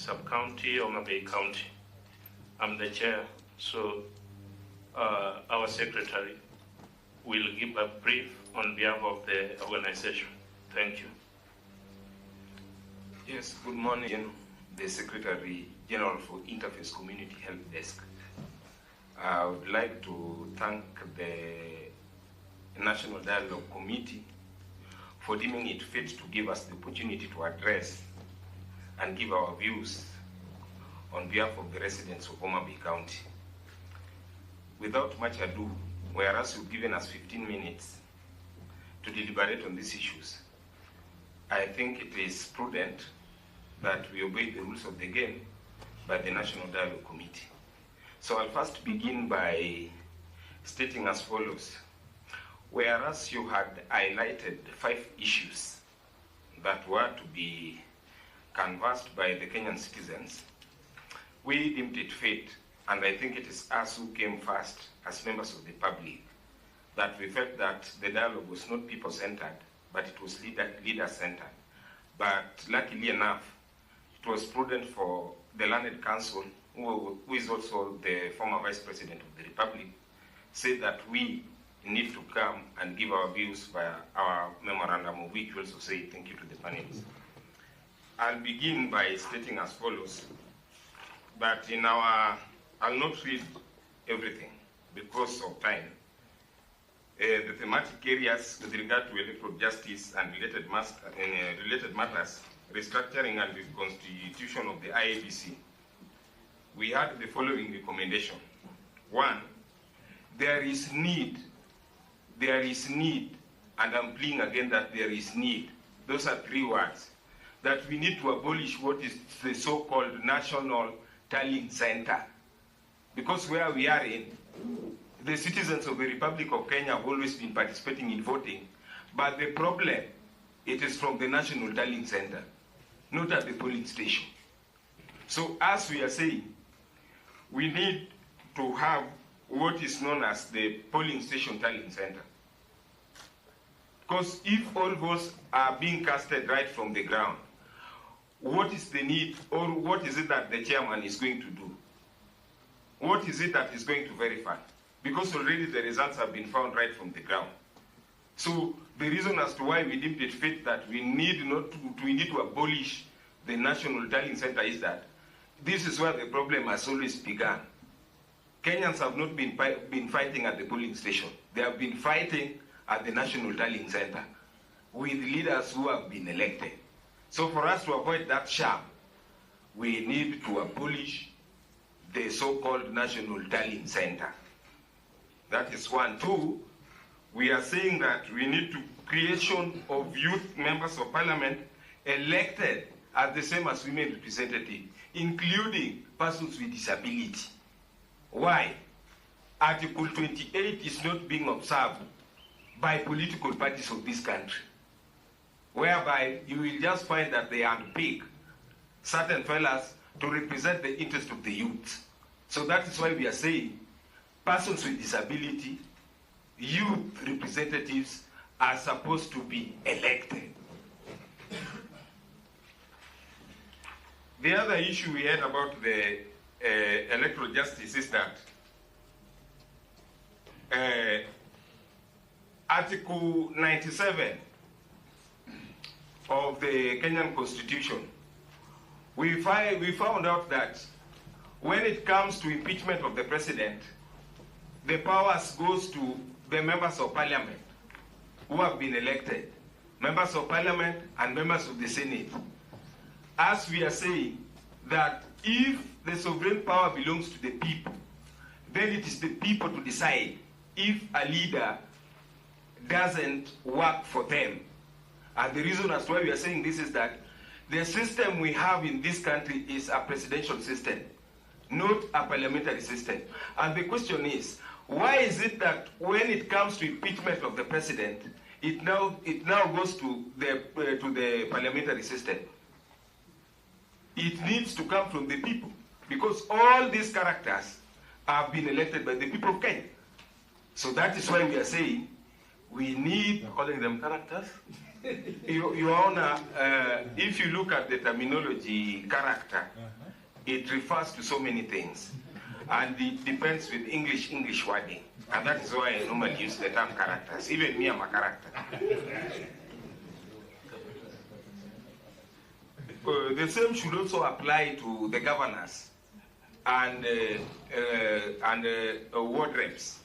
Sub-County, Homa Bay County. I'm the chair, so our secretary will give a brief on behalf of the organization. Thank you. Yes, good morning, the Secretary General for Interface Community Help Desk. I would like to thank the National Dialogue Committee for deeming it fit to give us the opportunity to address and give our views on behalf of the residents of Homa Bay County. Without much ado, whereas you've given us 15 minutes to deliberate on these issues, I think it is prudent that we obey the rules of the game by the National Dialogue Committee. So I'll first begin by stating as follows. Whereas you had highlighted 5 issues that were to be canvassed by the Kenyan citizens, we deemed it fit, and I think it is us who came first as members of the public, that we felt that the dialogue was not people-centered, but it was leader-centered. But luckily enough, it was prudent for the Learned Council, who is also the former Vice President of the Republic, said that we need to come and give our views via our memorandum, of which we also say thank you to the panelists. I'll begin by stating as follows, that I'll not read everything because of time. The thematic areas with regard to electoral justice and related matters, restructuring and reconstitution of the IEBC, we had the following recommendation. 1, there is need, and I'm pleading again that there is need. Those are 3 words. That we need to abolish what is the so-called National Tallying Center. Because where we are in, the citizens of the Republic of Kenya have always been participating in voting, but the problem, it is from the National Tallying Center, not at the polling station. So as we are saying, we need to have what is known as the polling station tallying center. Because if all votes are being casted right from the ground, what is the need, or what is it that the chairman is going to do? What is it that is going to verify? Because already the results have been found right from the ground. So the reason as to why we deemed it fit that we need to abolish the National Tallying Center is that this is where the problem has always begun. Kenyans have not been fighting at the polling station. They have been fighting at the National Tallying Center with leaders who have been elected. So for us to avoid that sham, we need to abolish the so-called National Tallying Center. That is 1. 2, we are saying that we need to creation of youth members of parliament elected as the same as women representatives, including persons with disability. Why? Article 28 is not being observed by political parties of this country, whereby you will just find that they handpick certain fellas to represent the interest of the youth. So that is why we are saying persons with disability, youth representatives are supposed to be elected. The other issue we had about the electoral justice is that Article 97 of the Kenyan Constitution, we found out that when it comes to impeachment of the president, the powers goes to the members of parliament who have been elected, members of parliament and members of the Senate. As we are saying that if the sovereign power belongs to the people, then it is the people to decide if a leader doesn't work for them. And the reason as to why we are saying this is that the system we have in this country is a presidential system, not a parliamentary system. And the question is, why is it that when it comes to impeachment of the president, it now goes to the parliamentary system? It needs to come from the people, because all these characters have been elected by the people of Kenya. So that is why we are saying we need, calling them characters, Your Honor, if you look at the terminology character, it refers to so many things. And it depends with English wording. And that is why I normally use the term characters. Even me, I'm a character. The same should also apply to the governors and ward reps.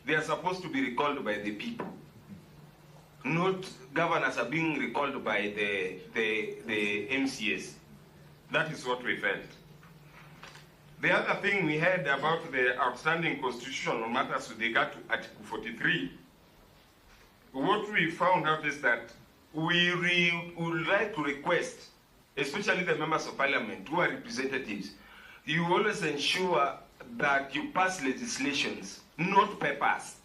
They are supposed to be recalled by the people. Not governors are being recalled by the MCS. That is what we felt. The other thing we heard about the outstanding constitutional matters with regard to Article 43, what we found out is that we would like to request, especially the members of parliament who are representatives, you always ensure that you pass legislations, not papers.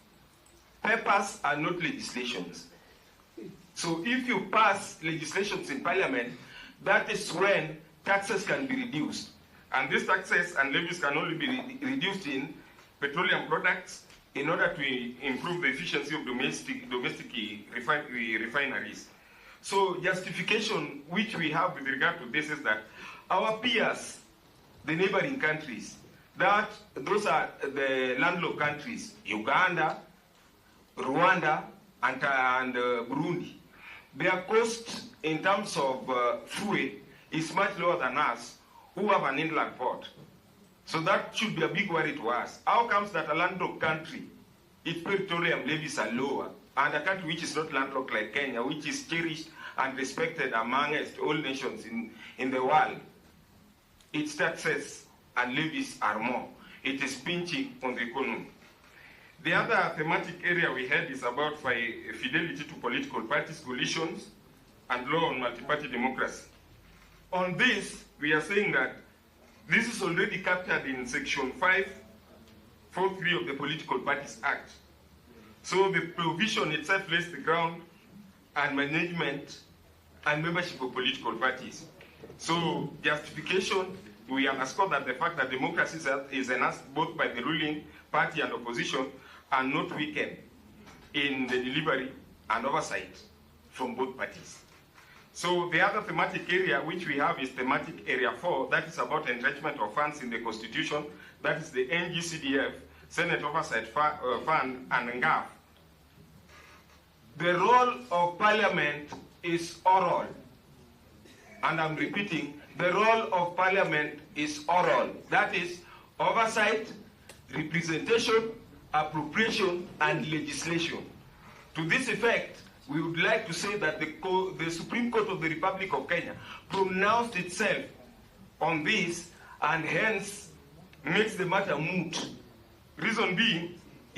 Papers are not legislations. So if you pass legislations in parliament, that is when taxes can be reduced. And these taxes and levies can only be reduced in petroleum products in order to improve the efficiency of domestic refineries. So justification which we have with regard to this is that our peers, the neighboring countries, those are the landlocked countries, Uganda, Rwanda, and Burundi. Their cost in terms of fuel is much lower than us, who have an inland port. So that should be a big worry to us. How comes that a landlocked country, its petroleum levies are lower, and a country which is not landlocked like Kenya, which is cherished and respected amongst all nations in the world, its taxes and levies are more? It is pinching on the economy. The other thematic area we had is about fidelity to political parties, coalitions, and law on multi-party democracy. On this, we are saying that this is already captured in Section 543 of the Political Parties Act. So the provision itself lays the ground and management and membership of political parties. So justification, we underscore that the fact that democracy is enhanced both by the ruling party and opposition and not weakened in the delivery and oversight from both parties. So the other thematic area which we have is thematic area 4, that is about entrenchment of funds in the Constitution, that is the NGCDF, Senate Oversight Fund, and NGAF. The role of Parliament is oral, and I'm repeating, the role of Parliament is oral. That is oversight, representation, appropriation, and legislation. To this effect, we would like to say that the Supreme Court of the Republic of Kenya pronounced itself on this and hence makes the matter moot. Reason being,